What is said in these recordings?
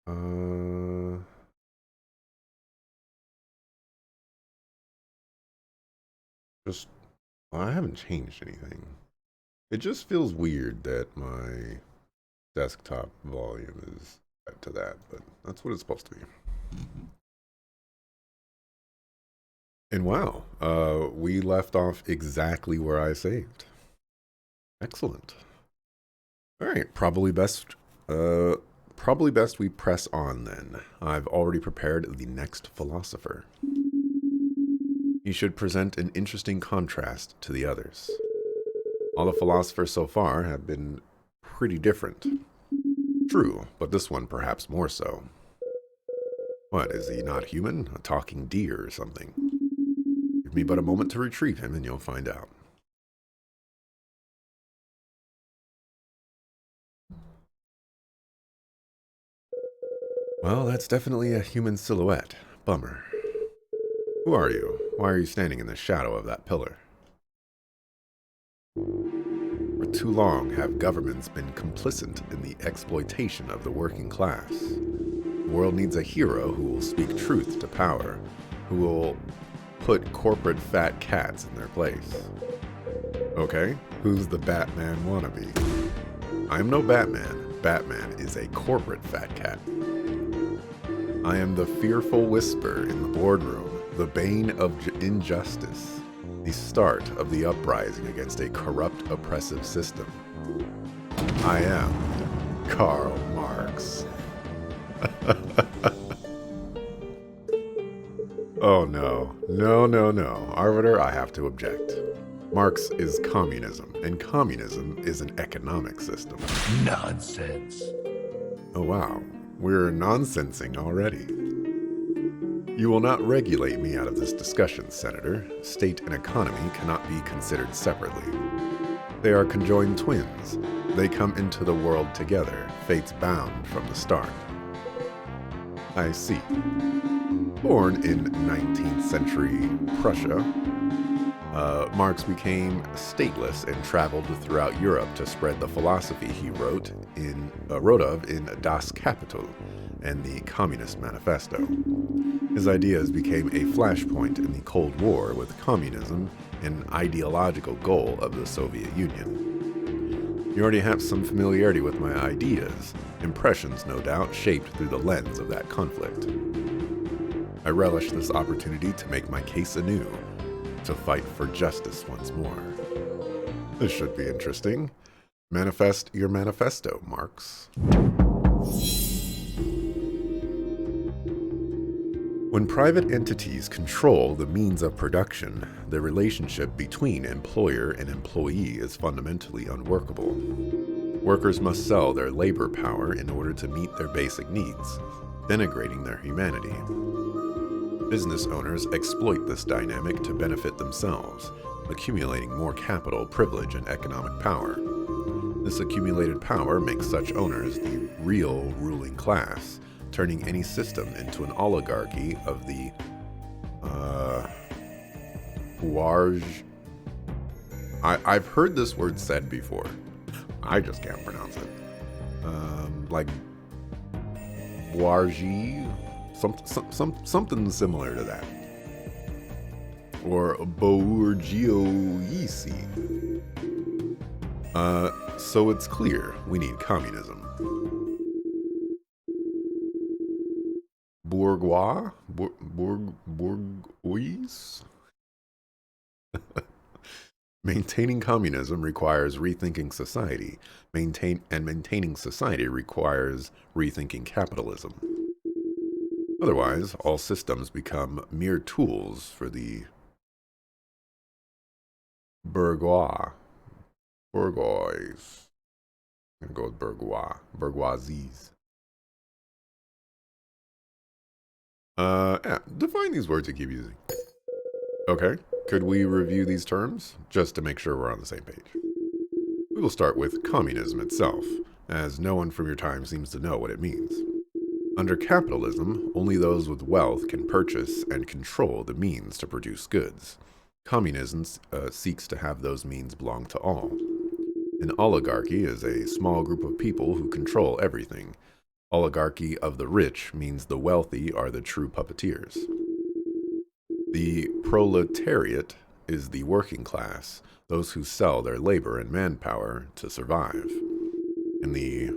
Uh, just, well, I haven't changed anything. It just feels weird that my desktop volume is set to that, but that's what it's supposed to be. And wow, we left off exactly where I saved. Excellent. All right, uh, probably best we press on then. I've already prepared the next philosopher. He should present an interesting contrast to the others. All the philosophers so far have been pretty different. True, but this one perhaps more so. What, is he not human? A talking deer or something? Give me but a moment to retrieve him and you'll find out. Well, that's definitely a human silhouette. Bummer. Who are you? Why are you standing in the shadow of that pillar? For too long have governments been complicit in the exploitation of the working class. The world needs a hero who will speak truth to power, who will put corporate fat cats in their place. Okay, who's the Batman wannabe? I'm no Batman. Batman is a corporate fat cat. I am the fearful whisper in the boardroom, the bane of injustice, the start of the uprising against a corrupt, oppressive system. I am Karl Marx. Oh no, no, no, no. Arbiter, I have to object. Marx is communism, and communism is an economic system. Nonsense. Oh wow, we're nonsensing already. You will not regulate me out of this discussion, Senator. State and economy cannot be considered separately. They are conjoined twins. They come into the world together, fates bound from the start. I see. Born in 19th century Prussia, Marx became stateless and traveled throughout Europe to spread the philosophy he wrote of in Das Kapital and the Communist Manifesto. His ideas became a flashpoint in the Cold War with communism an ideological goal of the Soviet Union. You already have some familiarity with my ideas, impressions no doubt shaped through the lens of that conflict. I relish this opportunity to make my case anew, to fight for justice once more. This should be interesting. Manifest your manifesto, Marx. When private entities control the means of production, the relationship between employer and employee is fundamentally unworkable. Workers must sell their labor power in order to meet their basic needs, denigrating their humanity. Business owners exploit this dynamic to benefit themselves, accumulating more capital, privilege, and economic power. This accumulated power makes such owners the real ruling class, turning any system into an oligarchy of the I've heard this word said before. I just can't pronounce it. Like bourgeois, something similar to that, or bourgeoisie. So it's clear we need communism. Bourgeois? Bourgeois? Maintaining communism requires rethinking society. Maintaining society requires rethinking capitalism. Otherwise, all systems become mere tools for the bourgeois. Bourgeois. I'm gonna go with bourgeois. Bourgeoisies. Yeah, define these words you keep using. Okay, could we review these terms, just to make sure we're on the same page? We will start with communism itself, as no one from your time seems to know what it means. Under capitalism, only those with wealth can purchase and control the means to produce goods. Communism seeks to have those means belong to all. An oligarchy is a small group of people who control everything. Oligarchy of the rich means the wealthy are the true puppeteers. The proletariat is the working class, those who sell their labor and manpower to survive. And the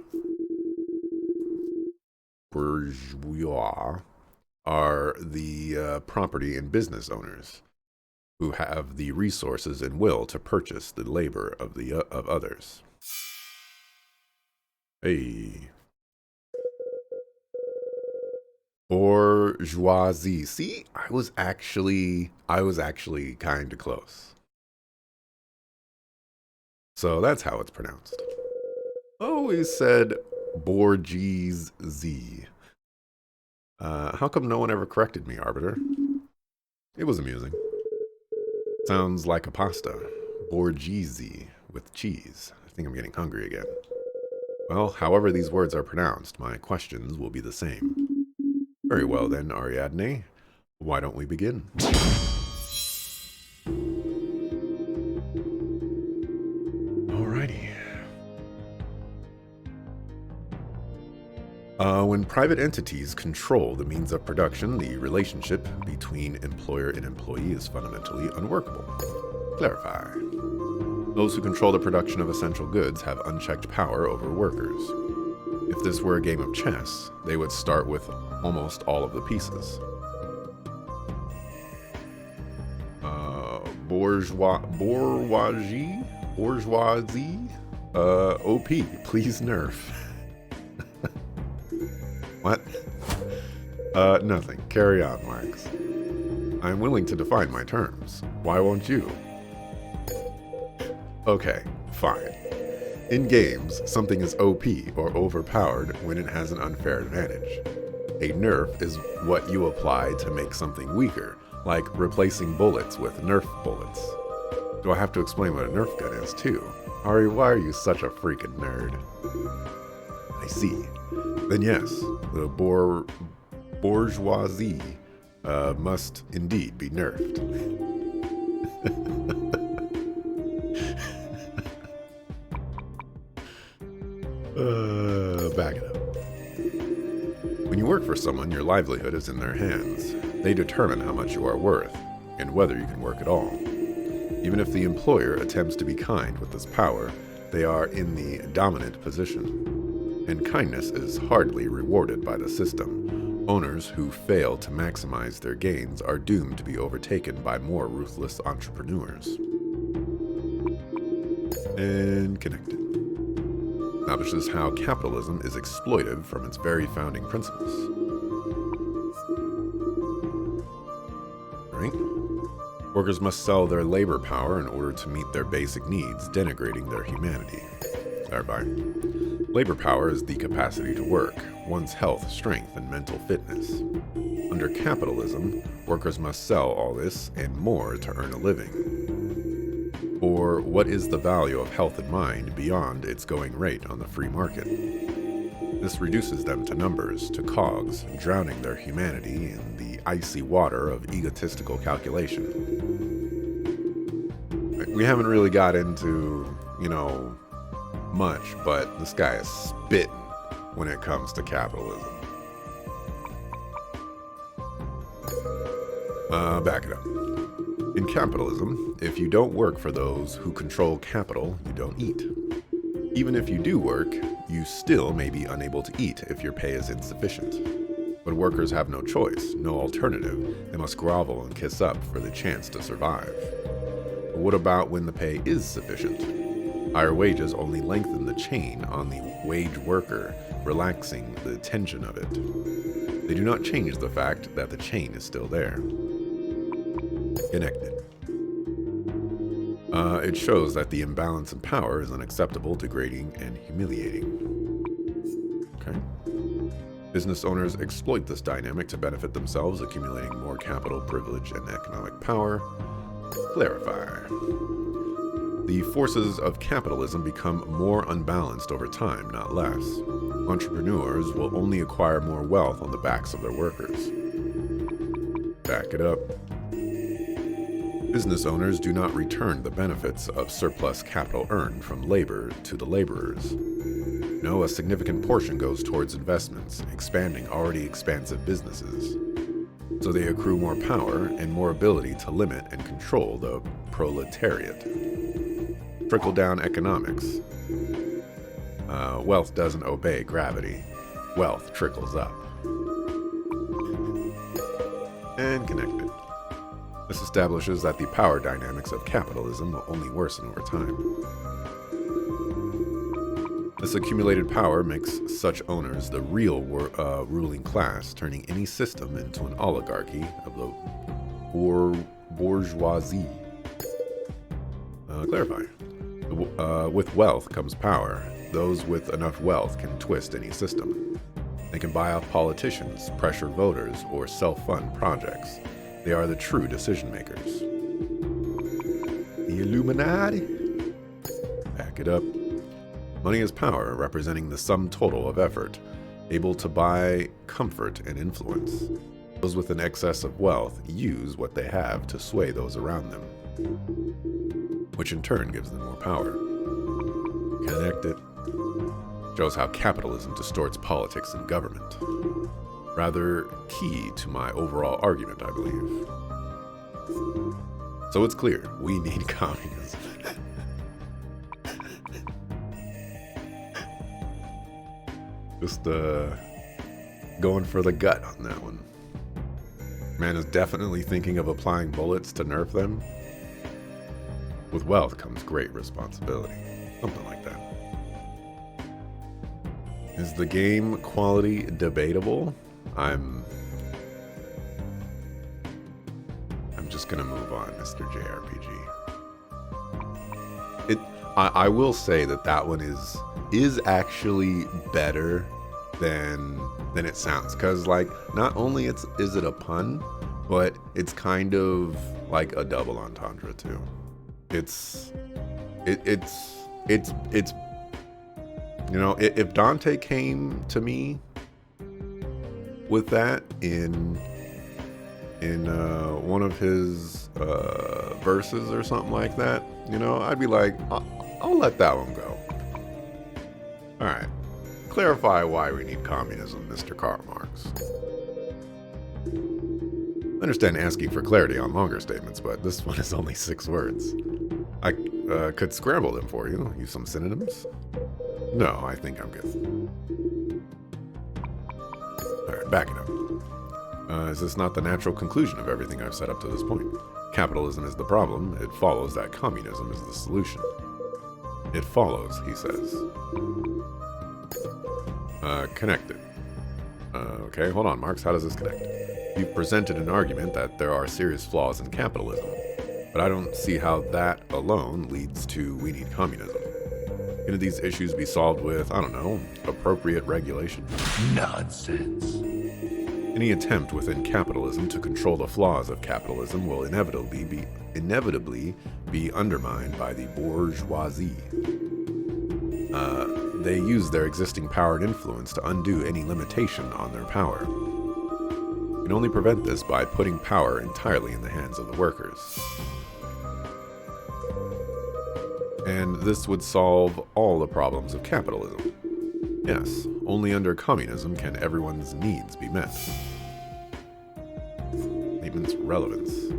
bourgeois are the property and business owners who have the resources and will to purchase the labor of others. Hey. Bourgeoisie. See, I was actually kind of close. So that's how it's pronounced. Always said Bourgeoisie. How come no one ever corrected me, Arbiter? It was amusing. Sounds like a pasta. Bourgeoisie with cheese. I think I'm getting hungry again. Well, however these words are pronounced, my questions will be the same. Very well then, Ariadne. Why don't we begin? Alrighty. When private entities control the means of production, the relationship between employer and employee is fundamentally unworkable. Clarify. Those who control the production of essential goods have unchecked power over workers. If this were a game of chess, they would start with almost all of the pieces. Bourgeoisie, OP, please nerf. What? Nothing. Carry on, Marx. I'm willing to define my terms. Why won't you? Okay, fine. In games, something is OP or overpowered when it has an unfair advantage. A nerf is what you apply to make something weaker, like replacing bullets with nerf bullets. Do I have to explain what a nerf gun is, too? Ari, why are you such a freaking nerd? I see. Then yes, the bourgeoisie must indeed be nerfed. Back it up. When you work for someone, your livelihood is in their hands. They determine how much you are worth, and whether you can work at all. Even if the employer attempts to be kind with this power, they are in the dominant position. And kindness is hardly rewarded by the system. Owners who fail to maximize their gains are doomed to be overtaken by more ruthless entrepreneurs. And connected. Establishes how capitalism is exploitive from its very founding principles. Right? Workers must sell their labor power in order to meet their basic needs, denigrating their humanity. Thereby, labor power is the capacity to work, one's health, strength, and mental fitness. Under capitalism, workers must sell all this and more to earn a living. Or what is the value of health and mind beyond its going rate on the free market? This reduces them to numbers, to cogs, drowning their humanity in the icy water of egotistical calculation. We haven't really got into, much, but this guy is spitting when it comes to capitalism. Back it up. In capitalism, if you don't work for those who control capital, you don't eat. Even if you do work, you still may be unable to eat if your pay is insufficient. But workers have no choice, no alternative. They must grovel and kiss up for the chance to survive. But what about when the pay is sufficient? Higher wages only lengthen the chain on the wage worker, relaxing the tension of it. They do not change the fact that the chain is still there. Connected. It shows that the imbalance in power is unacceptable, degrading, and humiliating. Okay. Business owners exploit this dynamic to benefit themselves, accumulating more capital, privilege, and economic power. Clarify. The forces of capitalism become more unbalanced over time, not less. Entrepreneurs will only acquire more wealth on the backs of their workers. Back it up. Business owners do not return the benefits of surplus capital earned from labor to the laborers. No, a significant portion goes towards investments, expanding already expansive businesses. So they accrue more power and more ability to limit and control the proletariat. Trickle-down economics. Wealth doesn't obey gravity. Wealth trickles up. And connected. This establishes that the power dynamics of capitalism will only worsen over time. This accumulated power makes such owners the real ruling class, turning any system into an oligarchy of the bourgeoisie. Clarify. With wealth comes power. Those with enough wealth can twist any system. They can buy off politicians, pressure voters, or self-fund projects. They are the true decision makers. The Illuminati? Back it up. Money is power, representing the sum total of effort, able to buy comfort and influence. Those with an excess of wealth use what they have to sway those around them, which in turn gives them more power. Connect it. Shows how capitalism distorts politics and government. Rather key to my overall argument, I believe. So it's clear, we need communism. Just going for the gut on that one. Man is definitely thinking of applying bullets to nerf them. With wealth comes great responsibility. Something like that. Is the game quality debatable? I'm just gonna move on, Mr. JRPG. I will say that one is actually better than it sounds, because like not only is it a pun, but it's kind of like a double entendre too. It's you know, if Dante came to me with that in one of his verses or something like that, you know, I'd be like, I'll let that one go. All right, clarify why we need communism, Mr. Karl Marx. I understand asking for clarity on longer statements, but this one is only 6 words. I could scramble them for you. Use some synonyms. No, I think I'm good. All right, back it up. Is this not the natural conclusion of everything I've said up to this point? Capitalism is the problem. It follows that communism is the solution. It follows, he says. Connected. Okay, hold on, Marx. How does this connect? You've presented an argument that there are serious flaws in capitalism, but I don't see how that alone leads to we need communism. Can these issues be solved with, I don't know, appropriate regulation? Nonsense. Any attempt within capitalism to control the flaws of capitalism will inevitably be undermined by the bourgeoisie. They use their existing power and influence to undo any limitation on their power. You can only prevent this by putting power entirely in the hands of the workers. And this would solve all the problems of capitalism. Yes, only under communism can everyone's needs be met. Statement's relevance.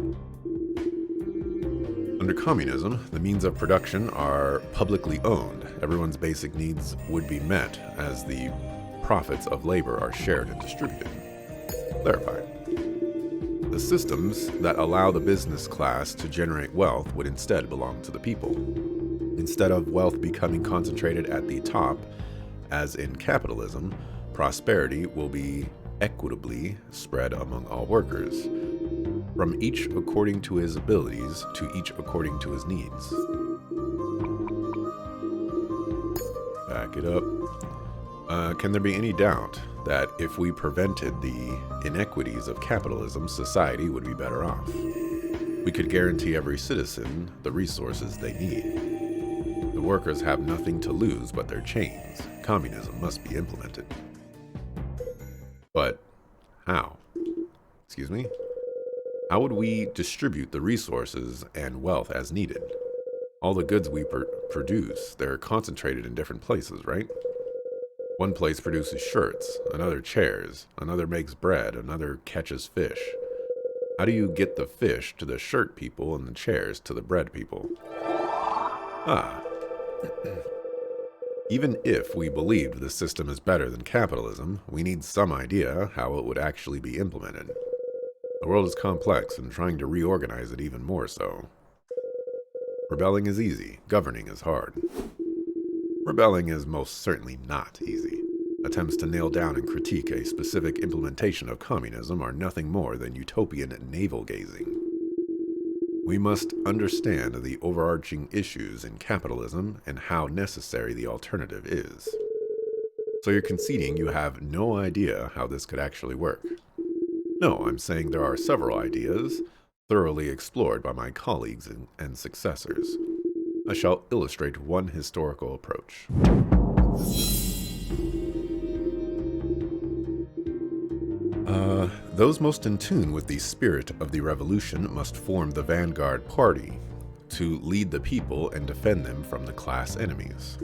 Under communism, the means of production are publicly owned. Everyone's basic needs would be met as the profits of labor are shared and distributed. Clarify. The systems that allow the business class to generate wealth would instead belong to the people. Instead of wealth becoming concentrated at the top, as in capitalism, prosperity will be equitably spread among all workers, from each according to his abilities to each according to his needs. Back it up. Can there be any doubt that if we prevented the inequities of capitalism, society would be better off? We could guarantee every citizen the resources they need. The workers have nothing to lose but their chains. Communism must be implemented. But how? Excuse me? How would we distribute the resources and wealth as needed? All the goods we produce, they're concentrated in different places, right? One place produces shirts, another chairs, another makes bread, another catches fish. How do you get the fish to the shirt people and the chairs to the bread people? Ah, even if we believed the system is better than capitalism, we need some idea how it would actually be implemented. The world is complex, and trying to reorganize it even more so. Rebelling is easy, governing is hard. Rebelling is most certainly not easy. Attempts to nail down and critique a specific implementation of communism are nothing more than utopian navel-gazing. We must understand the overarching issues in capitalism and how necessary the alternative is. So you're conceding you have no idea how this could actually work? No, I'm saying there are several ideas, thoroughly explored by my colleagues and successors. I shall illustrate one historical approach. Those most in tune with the spirit of the revolution must form the vanguard party to lead the people and defend them from the class enemies.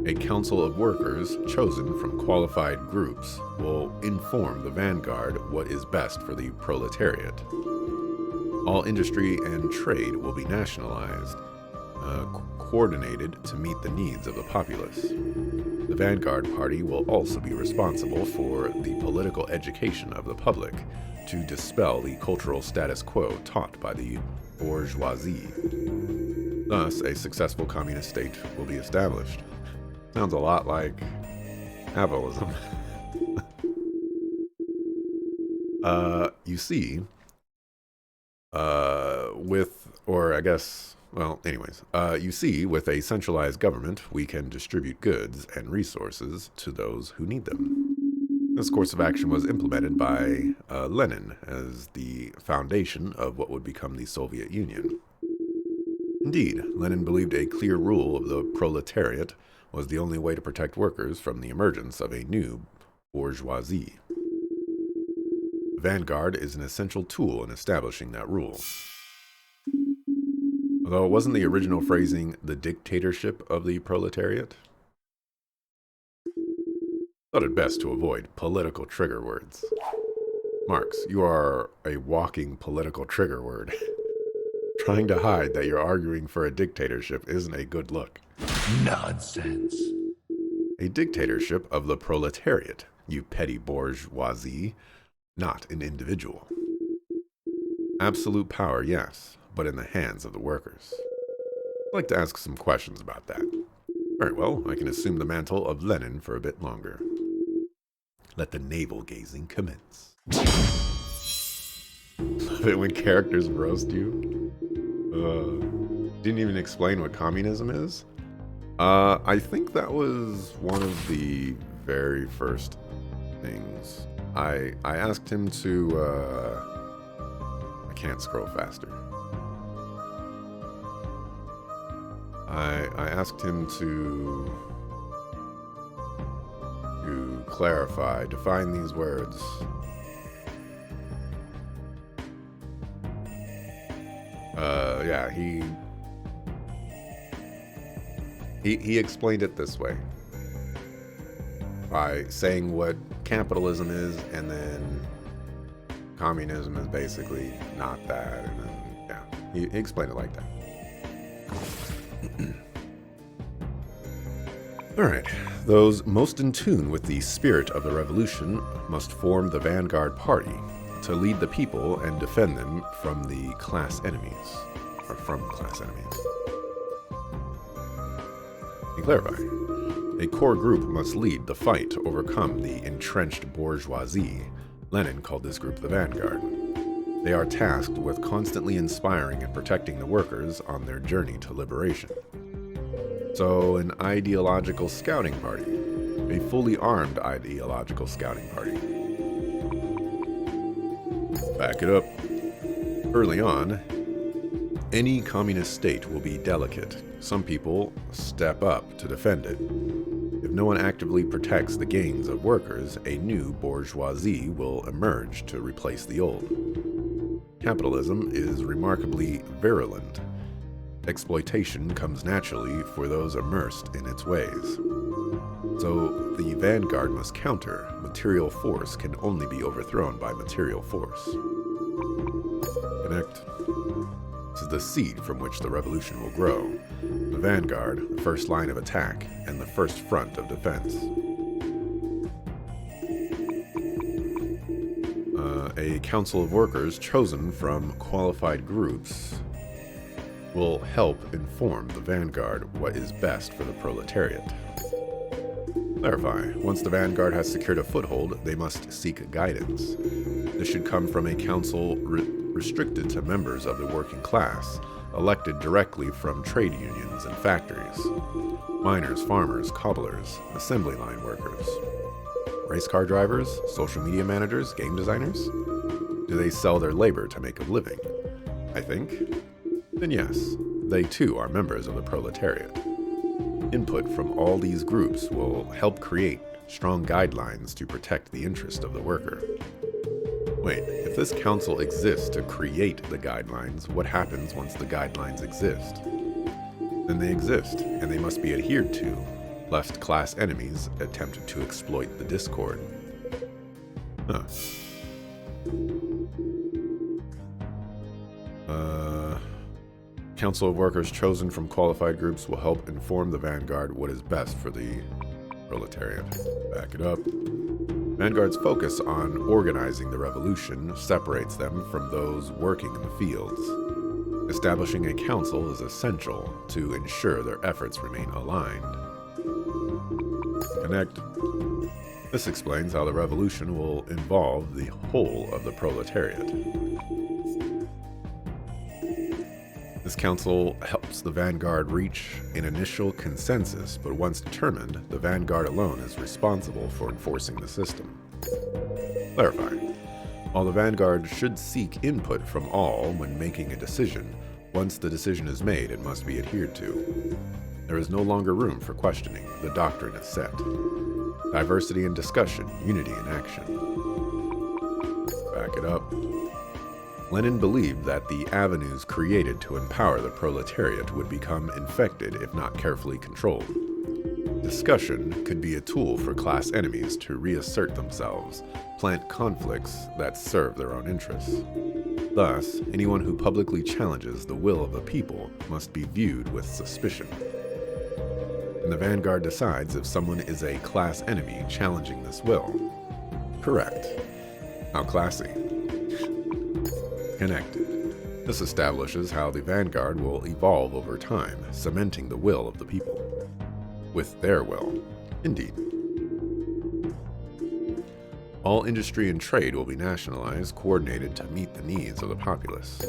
A council of workers chosen from qualified groups will inform the vanguard what is best for the proletariat. All industry and trade will be nationalized, coordinated to meet the needs of the populace. The vanguard party will also be responsible for the political education of the public to dispel the cultural status quo taught by the bourgeoisie. Thus, a successful communist state will be established. Sounds a lot like capitalism. You see, you see, with a centralized government, we can distribute goods and resources to those who need them. This course of action was implemented by Lenin as the foundation of what would become the Soviet Union. Indeed, Lenin believed a clear rule of the proletariat was the only way to protect workers from the emergence of a new bourgeoisie. The vanguard is an essential tool in establishing that rule. Although it wasn't the original phrasing, the dictatorship of the proletariat, thought it best to avoid political trigger words. Marx, you are a walking political trigger word. Trying to hide that you're arguing for a dictatorship isn't a good look. Nonsense. A dictatorship of the proletariat, you petty bourgeoisie, not an individual. Absolute power, yes, but in the hands of the workers. I'd like to ask some questions about that. Very well, I can assume the mantle of Lenin for a bit longer. Let the navel-gazing commence. Love it when characters roast you. Didn't even explain what communism is. I think that was one of the very first things. I asked him to, I can't scroll faster. I asked him to clarify, define these words. Yeah, he explained it this way by saying what capitalism is, and then communism is basically not that, and then yeah, he explained it like that. All right, those most in tune with the spirit of the revolution must form the vanguard party to lead the people and defend them from the class enemies, or from class enemies. To clarify, a core group must lead the fight to overcome the entrenched bourgeoisie. Lenin called this group the vanguard. They are tasked with constantly inspiring and protecting the workers on their journey to liberation. So, an ideological scouting party, a fully armed ideological scouting party. Back it up. Early on, any communist state will be delicate. Some people step up to defend it. If no one actively protects the gains of workers, a new bourgeoisie will emerge to replace the old. Capitalism is remarkably virulent. Exploitation comes naturally for those immersed in its ways. So the vanguard must counter. Material force can only be overthrown by material force. Connect. This is the seed from which the revolution will grow. The vanguard, the first line of attack, and the first front of defense. A council of workers chosen from qualified groups will help inform the vanguard what is best for the proletariat. Clarify. Once the vanguard has secured a foothold, they must seek guidance. This should come from a council restricted to members of the working class, elected directly from trade unions and factories. Miners, farmers, cobblers, assembly line workers. Race car drivers, social media managers, game designers? Do they sell their labor to make a living? I think. Then yes, they too are members of the proletariat. Input from all these groups will help create strong guidelines to protect the interest of the worker. Wait, if this council exists to create the guidelines, what happens once the guidelines exist? Then they exist, and they must be adhered to, lest class enemies attempt to exploit the discord. Huh. Council of workers chosen from qualified groups will help inform the vanguard what is best for the proletariat. Back it up. Vanguard's focus on organizing the revolution separates them from those working in the fields. Establishing a council is essential to ensure their efforts remain aligned. Connect. This explains how the revolution will involve the whole of the proletariat. This council helps the vanguard reach an initial consensus, but once determined, the vanguard alone is responsible for enforcing the system. Clarify. While the vanguard should seek input from all when making a decision, once the decision is made, it must be adhered to. There is no longer room for questioning. The doctrine is set. Diversity in discussion, unity in action. Back it up. Lenin believed that the avenues created to empower the proletariat would become infected if not carefully controlled. Discussion could be a tool for class enemies to reassert themselves, plant conflicts that serve their own interests. Thus, anyone who publicly challenges the will of the people must be viewed with suspicion. And the vanguard decides if someone is a class enemy challenging this will. Correct. How classy. Connected. This establishes how the vanguard will evolve over time, cementing the will of the people. With their will. Indeed. All industry and trade will be nationalized, coordinated to meet the needs of the populace.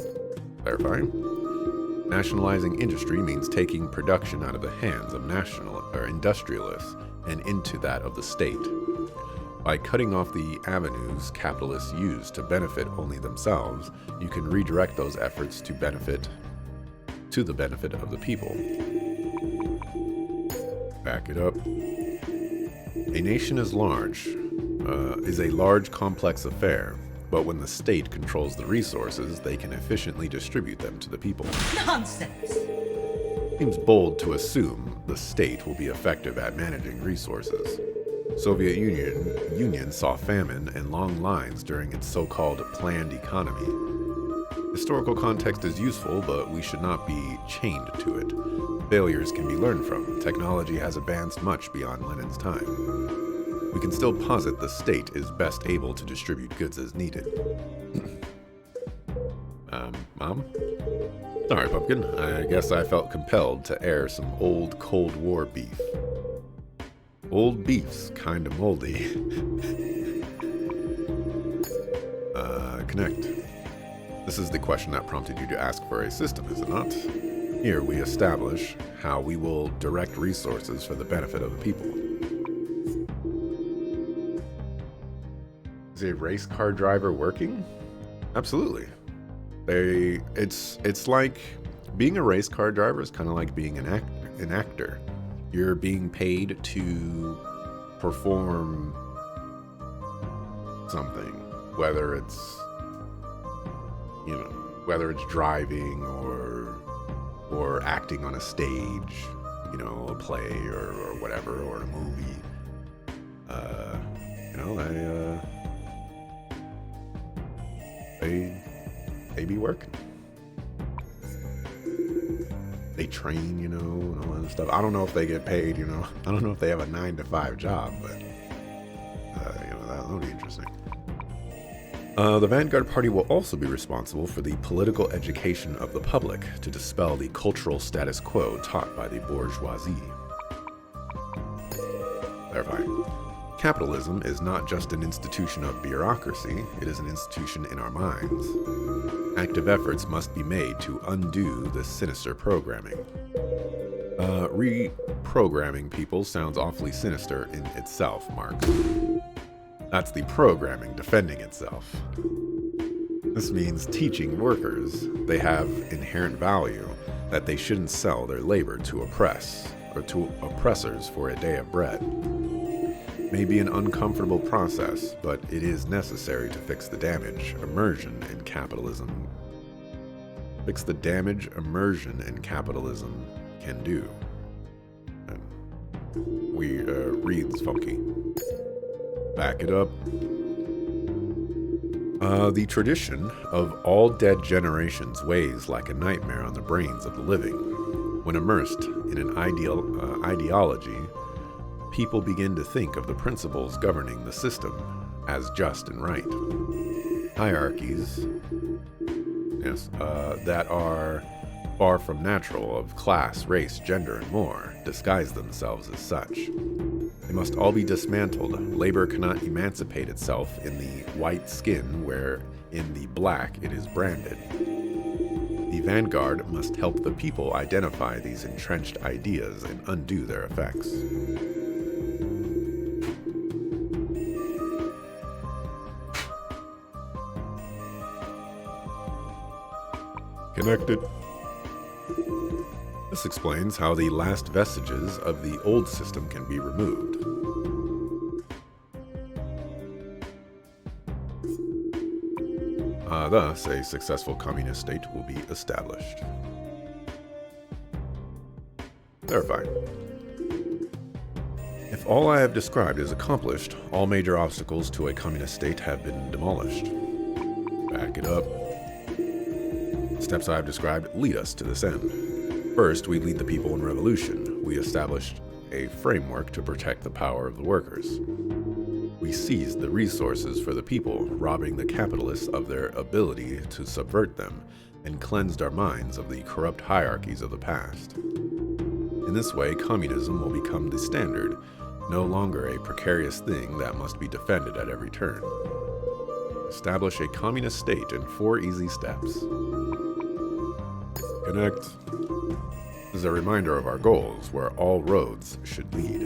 Clarifying? Nationalizing industry means taking production out of the hands of industrialists and into that of the state. By cutting off the avenues capitalists use to benefit only themselves, you can redirect those efforts to the benefit of the people. Back it up. A nation is a large, complex affair, but when the state controls the resources, they can efficiently distribute them to the people. Nonsense! Seems bold to assume the state will be effective at managing resources. Soviet Union saw famine and long lines during its so-called planned economy. Historical context is useful, but we should not be chained to it. Failures can be learned from. Technology has advanced much beyond Lenin's time. We can still posit the state is best able to distribute goods as needed. Mom? Sorry, Pumpkin. I guess I felt compelled to air some old Cold War beef. Old beef's kinda moldy. Connect. This is the question that prompted you to ask for a system, is it not? Here we establish how we will direct resources for the benefit of the people. Is a race car driver working? Absolutely. It's like being a race car driver is kind of like being an actor. You're being paid to perform something, whether it's driving or acting on a stage, a play or whatever, or a movie. You know, they be working. They train, you know, and all that stuff. I don't know if they get paid, you know. I don't know if they have a 9-to-5 job, but you know, that'll be interesting. The Vanguard Party will also be responsible for the political education of the public to dispel the cultural status quo taught by the bourgeoisie. Clarify. Capitalism is not just an institution of bureaucracy, it is an institution in our minds. Active efforts must be made to undo this sinister programming. Reprogramming people sounds awfully sinister in itself, Marx. That's the programming defending itself. This means teaching workers they have inherent value, that they shouldn't sell their labor to oppress, or to oppressors for a day of bread. It may be an uncomfortable process, but it is necessary to fix the damage immersion in capitalism. Fix the damage immersion in capitalism can do. And reads funky. Back it up. The tradition of all dead generations weighs like a nightmare on the brains of the living. When immersed in an ideology, people begin to think of the principles governing the system as just and right. Hierarchies, that are far from natural, of class, race, gender, and more, disguise themselves as such. They must all be dismantled. Labor cannot emancipate itself in the white skin where in the black it is branded. The vanguard must help the people identify these entrenched ideas and undo their effects. Connected. This explains how the last vestiges of the old system can be removed. Thus, a successful communist state will be established. Verified. If all I have described is accomplished, all major obstacles to a communist state have been demolished. Back it up. Steps I have described lead us to this end. First, we lead the people in revolution. We established a framework to protect the power of the workers. We seized the resources for the people, robbing the capitalists of their ability to subvert them, and cleansed our minds of the corrupt hierarchies of the past. In this way, communism will become the standard, no longer a precarious thing that must be defended at every turn. Establish a communist state in 4 easy steps. Connect. This is a reminder of our goals, where all roads should lead.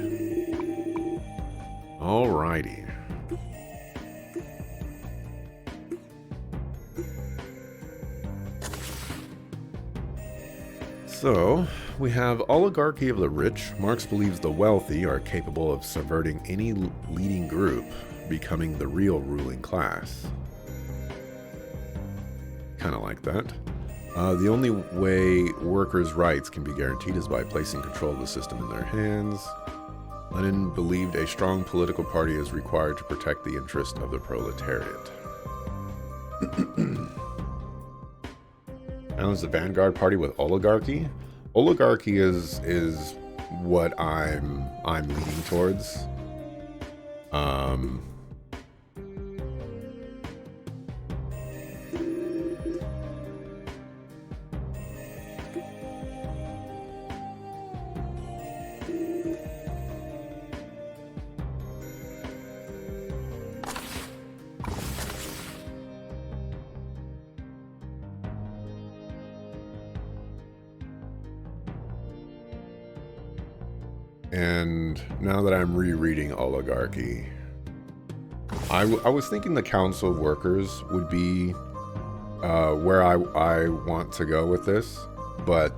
Alrighty. So, we have oligarchy of the rich. Marx believes the wealthy are capable of subverting any leading group, becoming the real ruling class. Kind of like that. The only way workers' rights can be guaranteed is by placing control of the system in their hands. Lenin believed a strong political party is required to protect the interest of the proletariat. Now is the vanguard party with oligarchy. Oligarchy is what I'm leaning towards. And now that I'm rereading Oligarchy, I was thinking the Council of Workers would be where I want to go with this, but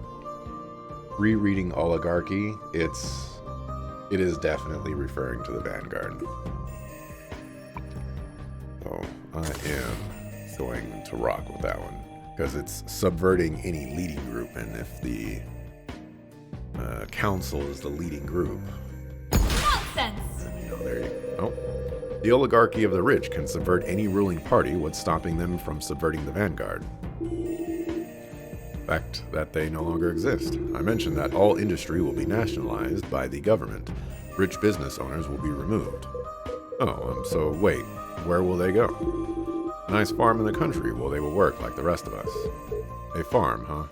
rereading Oligarchy, it is definitely referring to the Vanguard. So I am going to rock with that one, because it's subverting any leading group, and if the council is the leading group, Nonsense! then, you know, there you go. Oh. The oligarchy of the rich can subvert any ruling party. What's stopping them from subverting the vanguard? The fact that they no longer exist. I mentioned that all industry will be nationalized by the government. Rich business owners will be removed. Oh, so wait, where will they go? Nice farm in the country. Well, they will work like the rest of us. A farm, huh?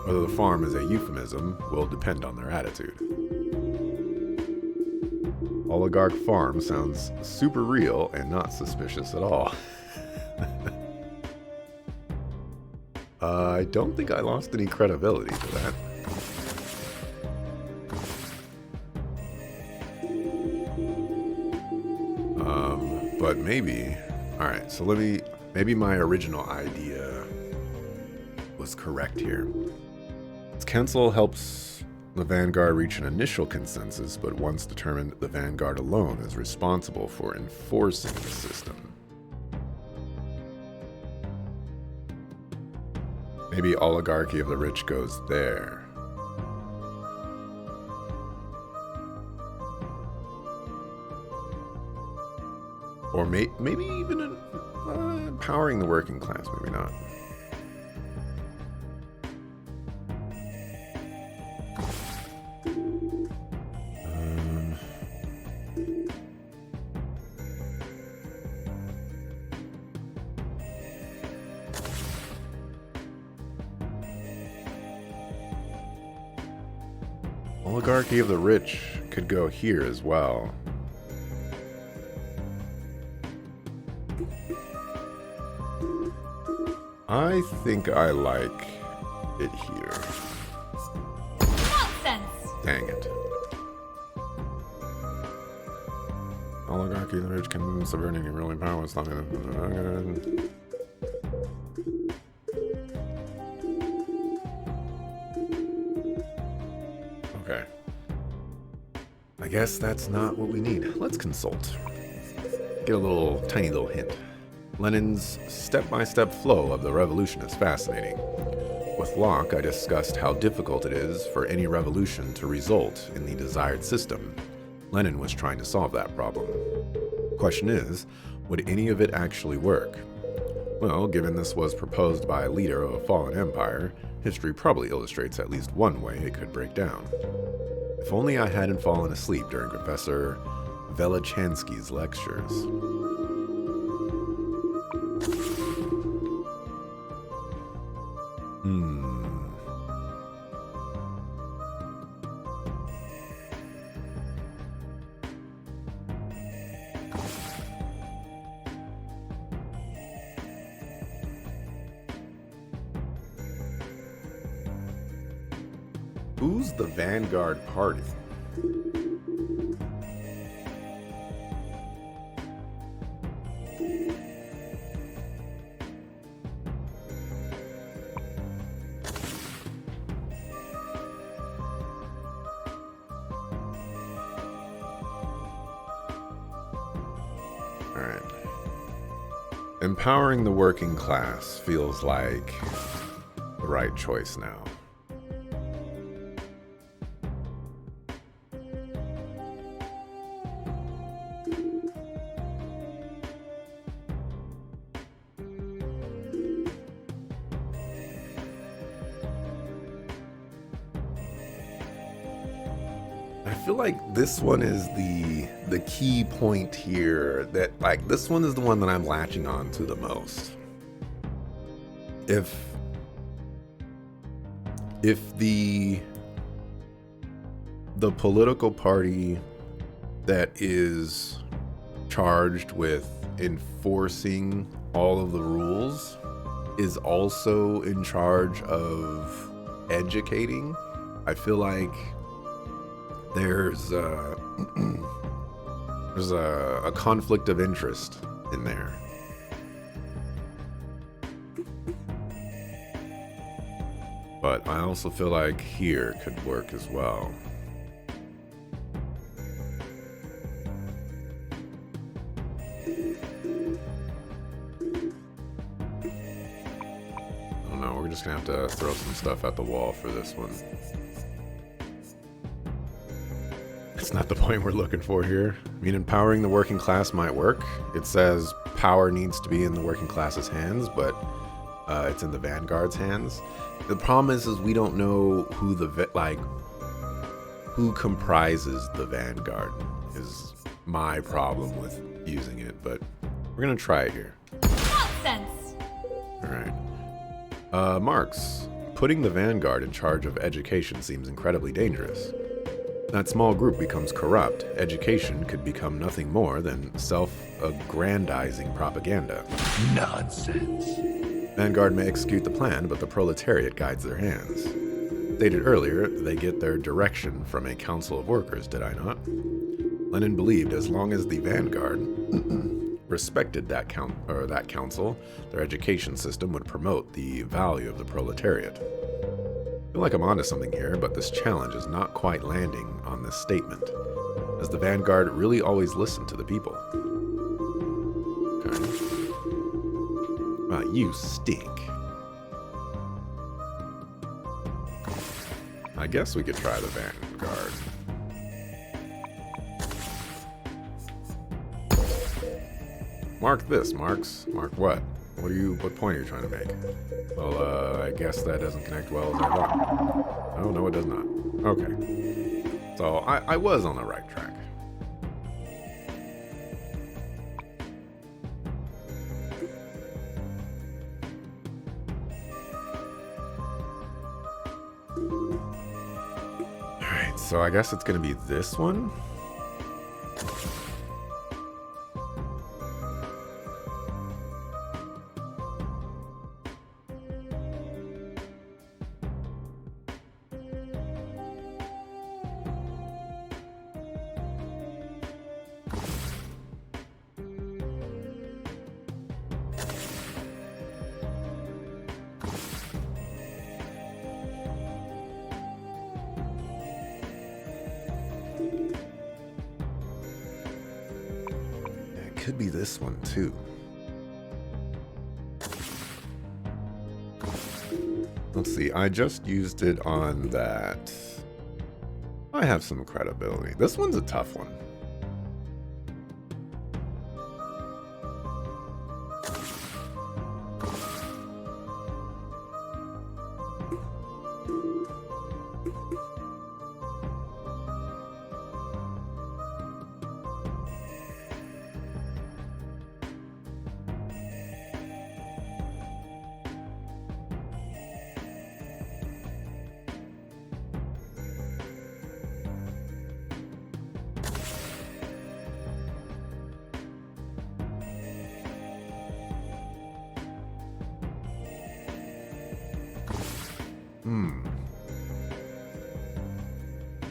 Whether the farm is a euphemism will depend on their attitude. Oligarch farm sounds super real and not suspicious at all. I don't think I lost any credibility to that. But maybe... Alright, so maybe my original idea was correct here. This council helps the Vanguard reach an initial consensus, but once determined, the Vanguard alone is responsible for enforcing the system. Maybe oligarchy of the rich goes there. Or maybe even empowering the working class, maybe not. Oligarchy of the rich could go here as well. I think I like it here. Nonsense! Dang it. Oligarchy of the rich can subvert any ruling power. It's not gonna... Okay. I guess that's not what we need. Let's consult. Get a tiny little hint. Lenin's step-by-step flow of the revolution is fascinating. With Locke, I discussed how difficult it is for any revolution to result in the desired system. Lenin was trying to solve that problem. The question is, would any of it actually work? Well, given this was proposed by a leader of a fallen empire, history probably illustrates at least one way it could break down. If only I hadn't fallen asleep during Professor Velichansky's lectures. Who's the Vanguard Party? Alright. Empowering the working class feels like the right choice now. I feel like this one is the key point here, that like this one is the one that I'm latching on to the most. If the political party that is charged with enforcing all of the rules is also in charge of educating, I feel like there's a conflict of interest in there. But I also feel like here could work as well. I don't know, we're just gonna have to throw some stuff at the wall for this one. That's not the point we're looking for here. I mean, empowering the working class might work. It says power needs to be in the working class's hands, but it's in the Vanguard's hands. The problem is we don't know who who comprises the Vanguard is my problem with using it, but we're gonna try it here. Nonsense! Alright. Marx. Putting the Vanguard in charge of education seems incredibly dangerous. That small group becomes corrupt. Education could become nothing more than self-aggrandizing propaganda. Nonsense. Vanguard may execute the plan, but the proletariat guides their hands. Stated earlier, they get their direction from a council of workers, did I not? Lenin believed as long as the Vanguard respected that council, their education system would promote the value of the proletariat. I feel like I'm onto something here, but this challenge is not quite landing on this statement. Does the Vanguard really always listen to the people? Okay. You stink. I guess we could try the Vanguard. Mark this, Marx. Mark what? What point are you trying to make? Well, I guess that doesn't connect well as I thought. Oh, no, it does not. Okay. So, I was on the right track. Alright, so I guess it's gonna be this one? Could be this one too. Let's see, I just used it on that. I have some credibility. This one's a tough one.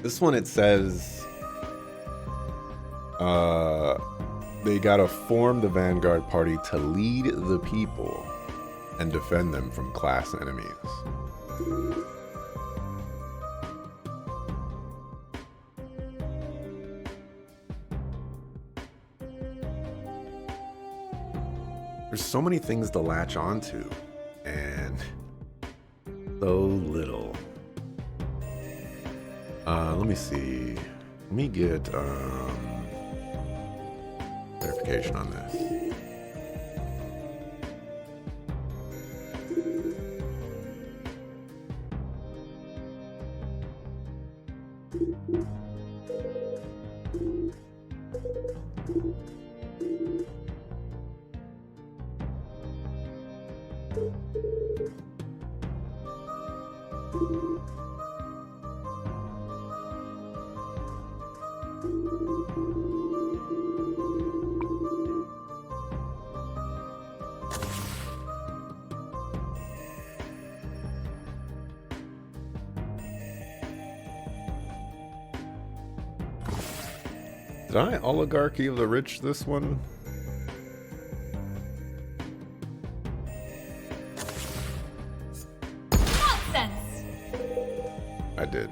This one, it says they gotta form the Vanguard Party to lead the people and defend them from class enemies. There's so many things to latch onto, and so little. Let me see. Let me get verification on this. Did I Oligarchy of the Rich this one? Nonsense! I did.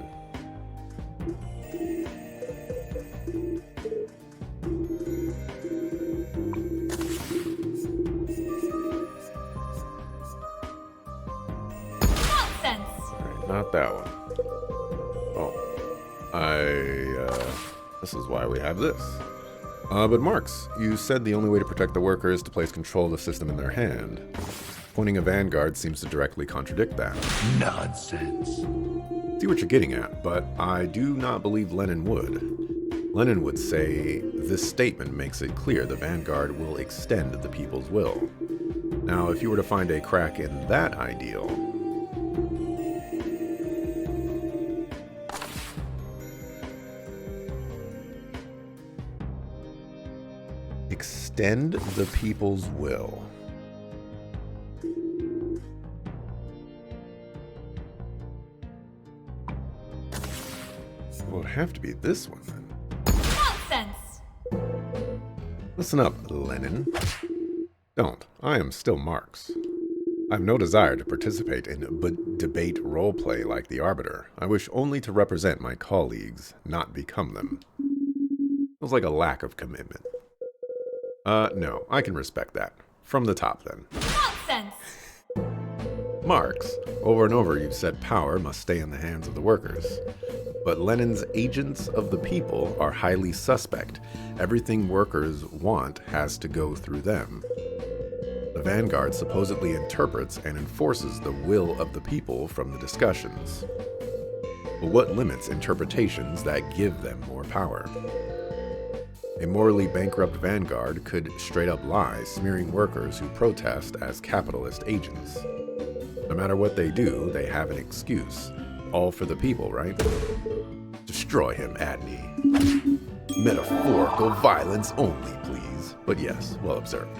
Nonsense! Alright, not that one. Oh. This is why we have this. But Marx, you said the only way to protect the worker is to place control of the system in their hand. Appointing a vanguard seems to directly contradict that. Nonsense. See what you're getting at, but I do not believe Lenin would. Lenin would say, this statement makes it clear the vanguard will extend the people's will. Now, if you were to find a crack in that ideal, extend the people's will. Well, it'd have to be this one then. Nonsense! Listen up, Lenin. Don't. I am still Marx. I have no desire to participate in debate roleplay like the Arbiter. I wish only to represent my colleagues, not become them. Feels like a lack of commitment. No, I can respect that. From the top, then. Nonsense! Marx, over and over you've said power must stay in the hands of the workers. But Lenin's agents of the people are highly suspect. Everything workers want has to go through them. The vanguard supposedly interprets and enforces the will of the people from the discussions. But what limits interpretations that give them more power? A morally bankrupt vanguard could straight up lie, smearing workers who protest as capitalist agents. No matter what they do, they have an excuse. All for the people, right? Destroy him, Adney. Metaphorical violence only, please. But yes, well observed.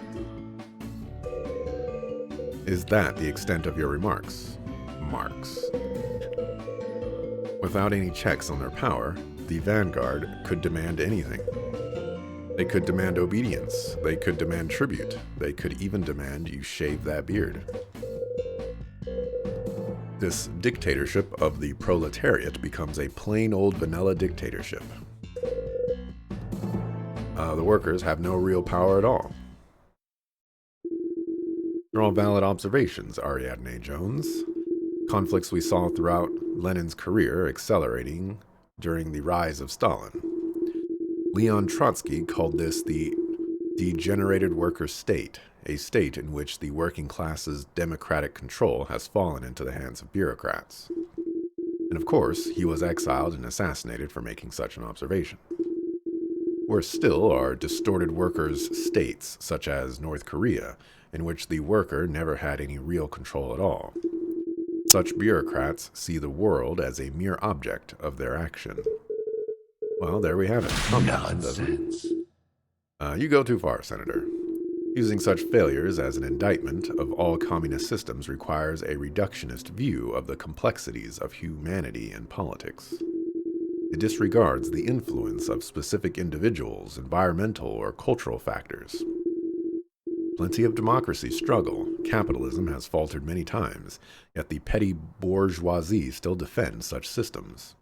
Is that the extent of your remarks, Marx? Without any checks on their power, the vanguard could demand anything. They could demand obedience. They could demand tribute. They could even demand you shave that beard. This dictatorship of the proletariat becomes a plain old vanilla dictatorship. The workers have no real power at all. They're all valid observations, Ariadne Jones. Conflicts we saw throughout Lenin's career accelerating during the rise of Stalin. Leon Trotsky called this the degenerated worker state, a state in which the working class's democratic control has fallen into the hands of bureaucrats. And of course, he was exiled and assassinated for making such an observation. Worse still are distorted workers' states, such as North Korea, in which the worker never had any real control at all. Such bureaucrats see the world as a mere object of their action. Well, there we have it. Nonsense. You go too far, Senator. Using such failures as an indictment of all communist systems requires a reductionist view of the complexities of humanity and politics. It disregards the influence of specific individuals, environmental or cultural factors. Plenty of democracies struggle. Capitalism has faltered many times, yet the petty bourgeoisie still defend such systems.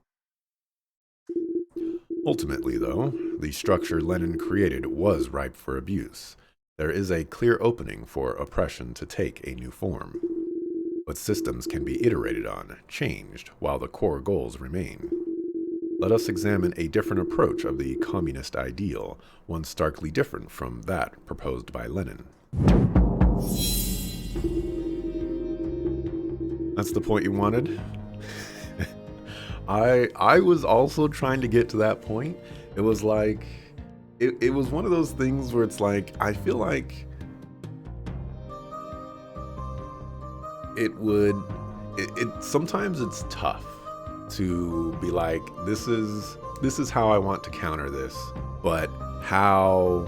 Ultimately, though, the structure Lenin created was ripe for abuse. There is a clear opening for oppression to take a new form. But systems can be iterated on, changed, while the core goals remain. Let us examine a different approach of the communist ideal, one starkly different from that proposed by Lenin. That's the point you wanted? I was also trying to get to that point. It was like, it was one of those things where it's like, I feel like sometimes it's tough to be like, this is how I want to counter this, but how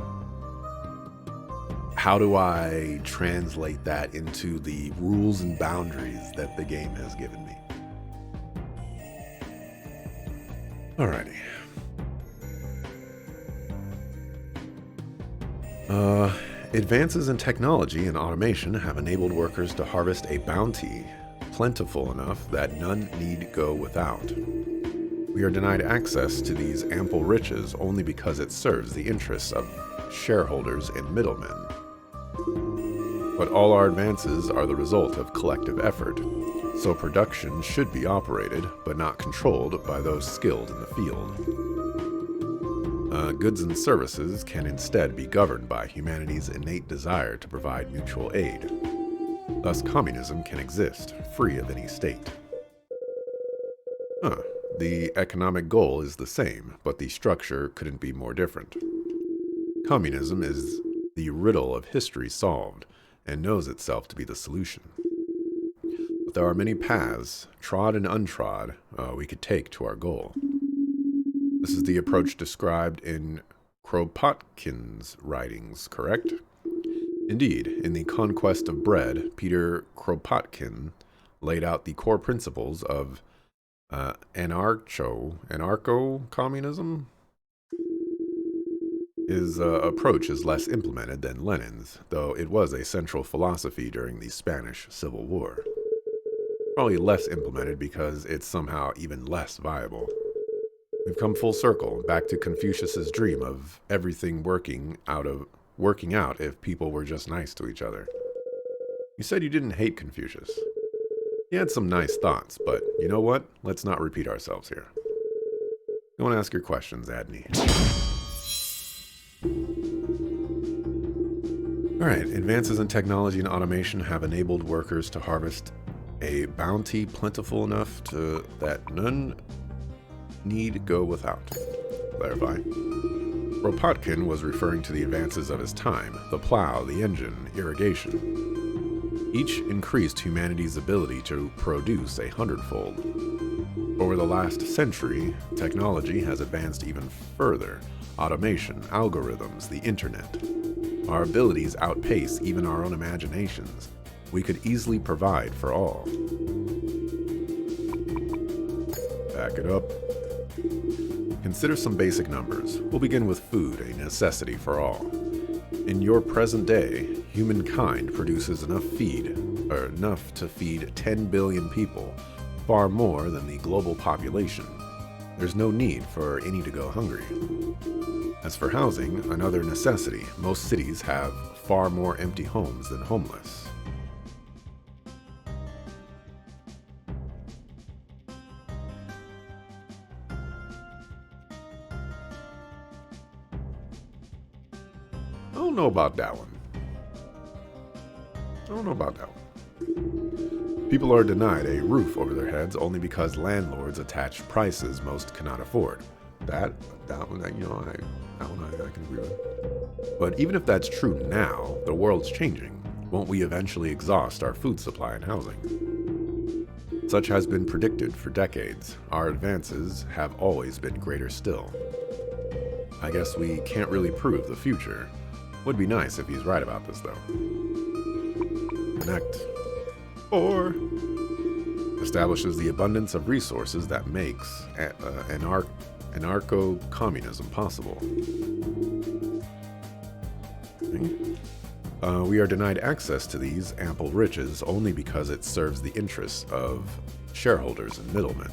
do I translate that into the rules and boundaries that the game has given me? Alrighty. Advances in technology and automation have enabled workers to harvest a bounty plentiful enough that none need go without. We are denied access to these ample riches only because it serves the interests of shareholders and middlemen. But all our advances are the result of collective effort, so production should be operated but not controlled by those skilled in the field. Goods and services can instead be governed by humanity's innate desire to provide mutual aid. Thus, communism can exist, free of any state. The economic goal is the same, but the structure couldn't be more different. Communism is the riddle of history solved, and knows itself to be the solution. But there are many paths, trod and untrod, we could take to our goal. This is the approach described in Kropotkin's writings, correct? Indeed, in The Conquest of Bread, Peter Kropotkin laid out the core principles of anarcho-communism. His approach is less implemented than Lenin's, though it was a central philosophy during the Spanish Civil War. Probably less implemented because it's somehow even less viable. We've come full circle, back to Confucius's dream of everything working out if people were just nice to each other. You said you didn't hate Confucius. He had some nice thoughts, but you know what? Let's not repeat ourselves here. Go and ask your questions, Adney. Alright, advances in technology and automation have enabled workers to harvest a bounty plentiful enough that none need go without. Clarify. Kropotkin was referring to the advances of his time, the plow, the engine, irrigation. Each increased humanity's ability to produce 100-fold. Over the last century, technology has advanced even further. Automation, algorithms, the internet. Our abilities outpace even our own imaginations. We could easily provide for all. Back it up. Consider some basic numbers. We'll begin with food, a necessity for all. In your present day, humankind produces enough to feed 10 billion people, far more than the global population. There's no need for any to go hungry. As for housing, another necessity, most cities have far more empty homes than homeless. I don't know about that one. People are denied a roof over their heads only because landlords attach prices most cannot afford. That one, I can agree with. But even if that's true now, the world's changing. Won't we eventually exhaust our food supply and housing? Such has been predicted for decades. Our advances have always been greater still. I guess we can't really prove the future. Would be nice if he's right about this, though. Connect. Or establishes the abundance of resources that makes anarcho-communism possible. We are denied access to these ample riches only because it serves the interests of shareholders and middlemen.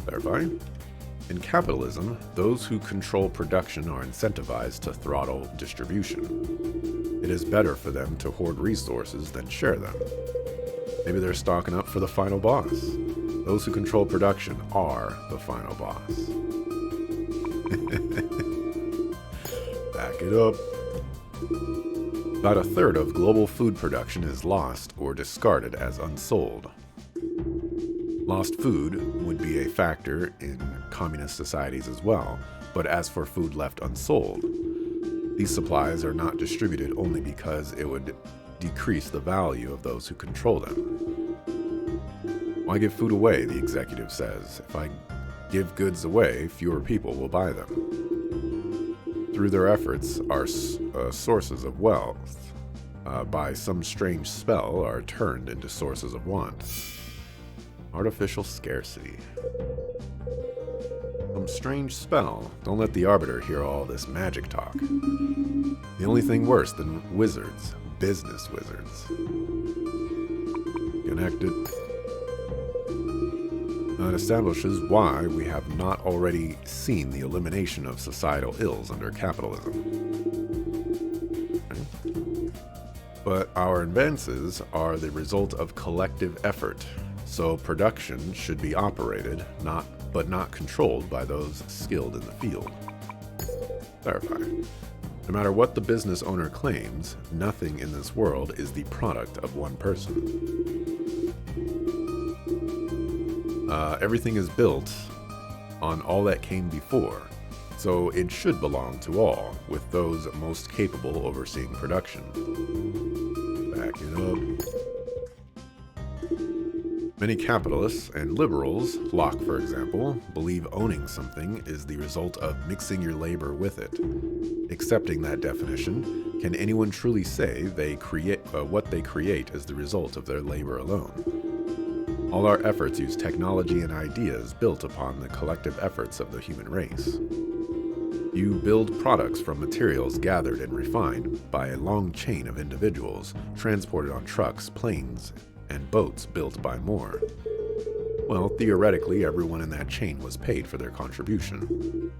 Clarify. In capitalism, those who control production are incentivized to throttle distribution. It is better for them to hoard resources than share them. Maybe they're stocking up for the final boss. Those who control production are the final boss. Back it up. About a third of global food production is lost or discarded as unsold. Lost food would be a factor in communist societies as well, but as for food left unsold, these supplies are not distributed only because it would decrease the value of those who control them. Why give food away, the executive says. If I give goods away, fewer people will buy them. Through their efforts, our sources of wealth, by some strange spell, are turned into sources of want. Artificial scarcity. Some strange spell. Don't let the arbiter hear all this magic talk. The only thing worse than wizards, business wizards. Connected. It establishes why we have not already seen the elimination of societal ills under capitalism. Okay. But our advances are the result of collective effort. So production should be operated, but not controlled by those skilled in the field. Clarify. No matter what the business owner claims, nothing in this world is the product of one person. Everything is built on all that came before, so it should belong to all, with those most capable overseeing production. Back it up. Many capitalists and liberals, Locke for example, believe owning something is the result of mixing your labor with it. Accepting that definition, can anyone truly say they create what they create is the result of their labor alone? All our efforts use technology and ideas built upon the collective efforts of the human race. You build products from materials gathered and refined by a long chain of individuals, transported on trucks, planes, and boats built by more. Well, theoretically, everyone in that chain was paid for their contribution.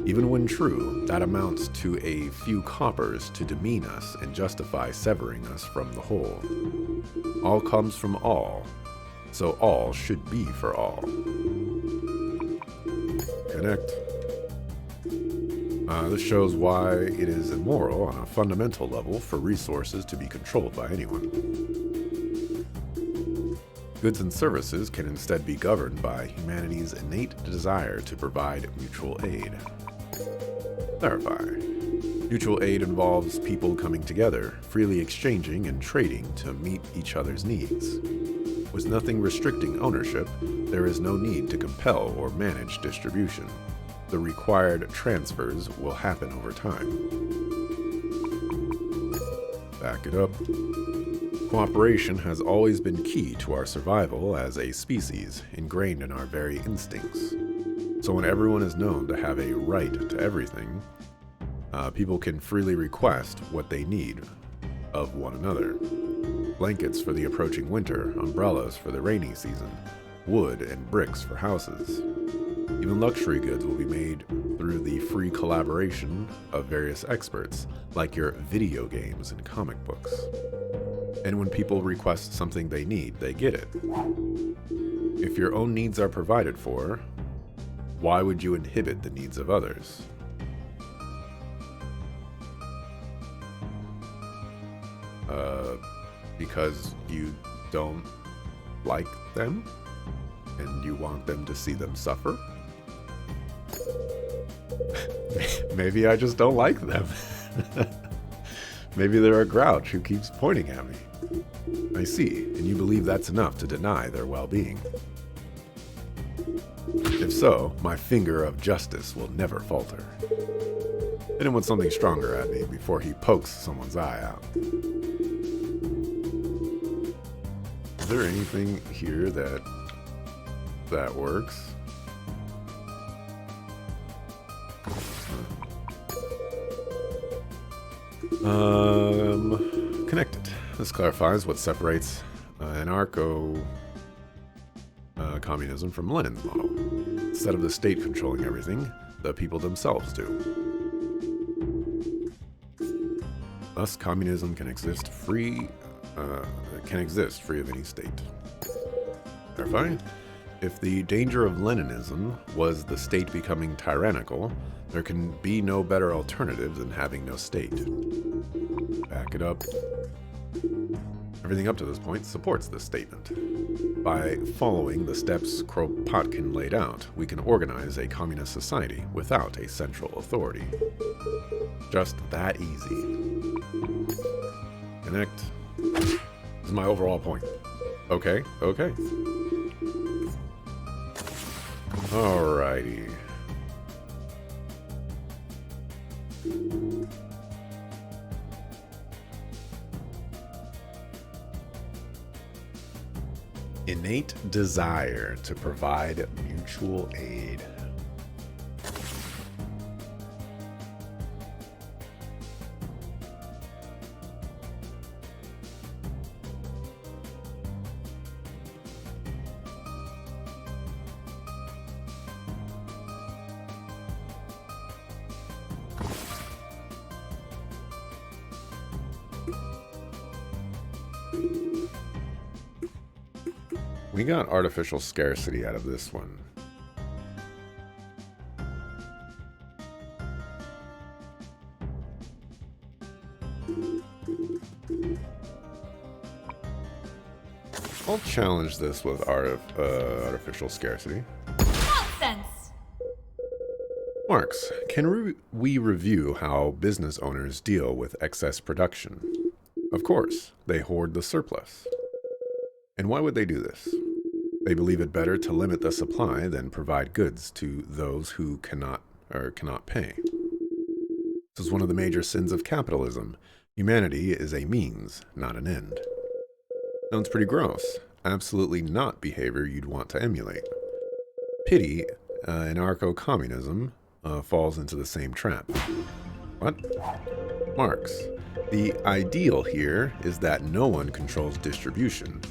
Even when true, that amounts to a few coppers to demean us and justify severing us from the whole. All comes from all, so all should be for all. Connect. This shows why it is immoral on a fundamental level for resources to be controlled by anyone. Goods and services can instead be governed by humanity's innate desire to provide mutual aid. Clarify. Mutual aid involves people coming together, freely exchanging and trading to meet each other's needs. With nothing restricting ownership, there is no need to compel or manage distribution. The required transfers will happen over time. Back it up. Cooperation has always been key to our survival as a species, ingrained in our very instincts. So when everyone is known to have a right to everything, people can freely request what they need of one another. Blankets for the approaching winter, umbrellas for the rainy season, wood and bricks for houses. Even luxury goods will be made through the free collaboration of various experts, like your video games and comic books. And when people request something they need, they get it. If your own needs are provided for, why would you inhibit the needs of others? Because you don't like them and you want them to see them suffer? Maybe I just don't like them. Maybe they're a grouch who keeps pointing at me. I see, and you believe that's enough to deny their well-being. If so, my finger of justice will never falter. Hit him with something stronger at me before he pokes someone's eye out. Is there anything here that works? Connected. This clarifies what separates anarcho-communism from Lenin's model. Instead of the state controlling everything, the people themselves do. Thus, communism can exist free of any state. Clarify. If the danger of Leninism was the state becoming tyrannical, there can be no better alternative than having no state. Back it up. Everything up to this point supports this statement. By following the steps Kropotkin laid out, we can organize a communist society without a central authority. Just that easy. Connect. This is my overall point. Okay. Alrighty. Innate desire to provide mutual aid. We got artificial scarcity out of this one. I'll challenge this with artificial scarcity. Nonsense. Marx, can we review how business owners deal with excess production? Of course, they hoard the surplus. And why would they do this? They believe it better to limit the supply than provide goods to those who cannot pay. This is one of the major sins of capitalism. Humanity is a means, not an end. Sounds pretty gross. Absolutely not behavior you'd want to emulate. Pity, anarcho-communism, falls into the same trap. What? Marx, the ideal here is that no one controls distribution,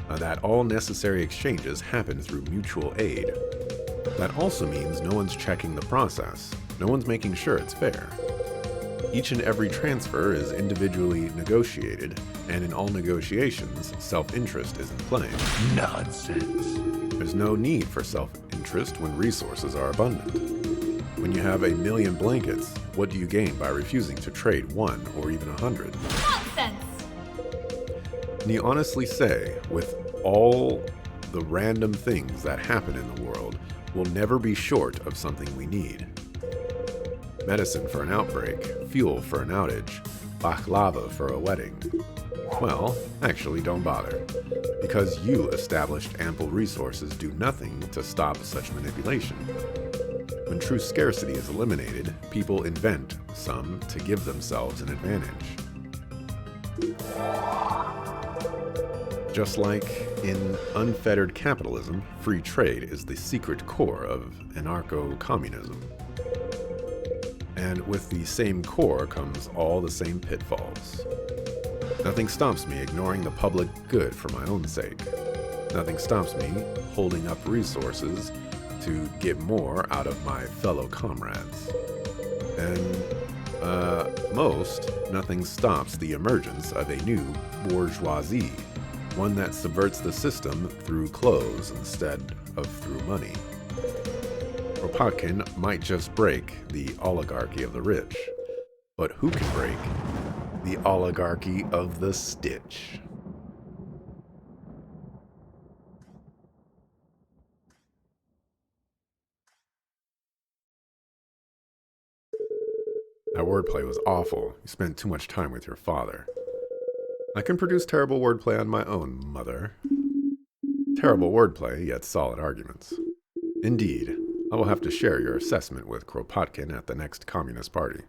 that all necessary exchanges happen through mutual aid. That also means no one's checking the process, no one's making sure it's fair. Each and every transfer is individually negotiated, and in all negotiations, self-interest is in play. Nonsense. There's no need for self-interest when resources are abundant. When you have 1,000,000 blankets, what do you gain by refusing to trade 1 or even 100? Nonsense. Can you honestly say, with all the random things that happen in the world, we'll never be short of something we need? Medicine for an outbreak, fuel for an outage, baklava for a wedding. Well, actually don't bother, because you established ample resources do nothing to stop such manipulation. When true scarcity is eliminated, people invent some to give themselves an advantage. Just like in unfettered capitalism, free trade is the secret core of anarcho-communism. And with the same core comes all the same pitfalls. Nothing stops me ignoring the public good for my own sake. Nothing stops me holding up resources to get more out of my fellow comrades. And nothing stops the emergence of a new bourgeoisie, one that subverts the system through clothes instead of through money. Kropotkin might just break the oligarchy of the rich, but who can break the oligarchy of the stitch? That wordplay was awful. You spent too much time with your father. I can produce terrible wordplay on my own, mother. Terrible wordplay, yet solid arguments. Indeed, I will have to share your assessment with Kropotkin at the next Communist Party.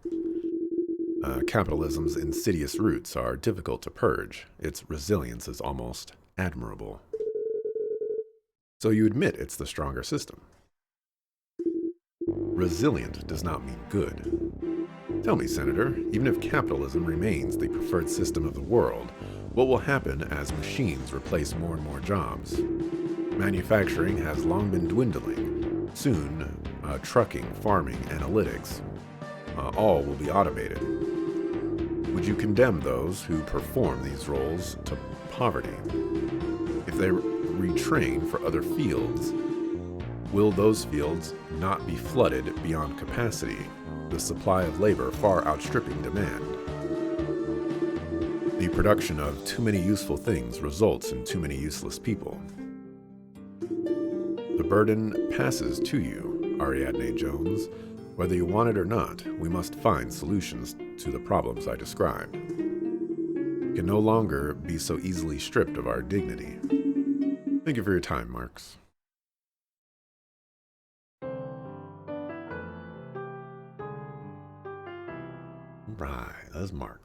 Capitalism's insidious roots are difficult to purge. Its resilience is almost admirable. So you admit it's the stronger system. Resilient does not mean good. Tell me, Senator, even if capitalism remains the preferred system of the world, what will happen as machines replace more and more jobs? Manufacturing has long been dwindling. Soon, trucking, farming, analytics, all will be automated. Would you condemn those who perform these roles to poverty? If they retrain for other fields, will those fields not be flooded beyond capacity, the supply of labor far outstripping demand? The production of too many useful things results in too many useless people. The burden passes to you, Ariadne Jones. Whether you want it or not, we must find solutions to the problems I described. We can no longer be so easily stripped of our dignity. Thank you for your time, Marx. Right, that's Mark.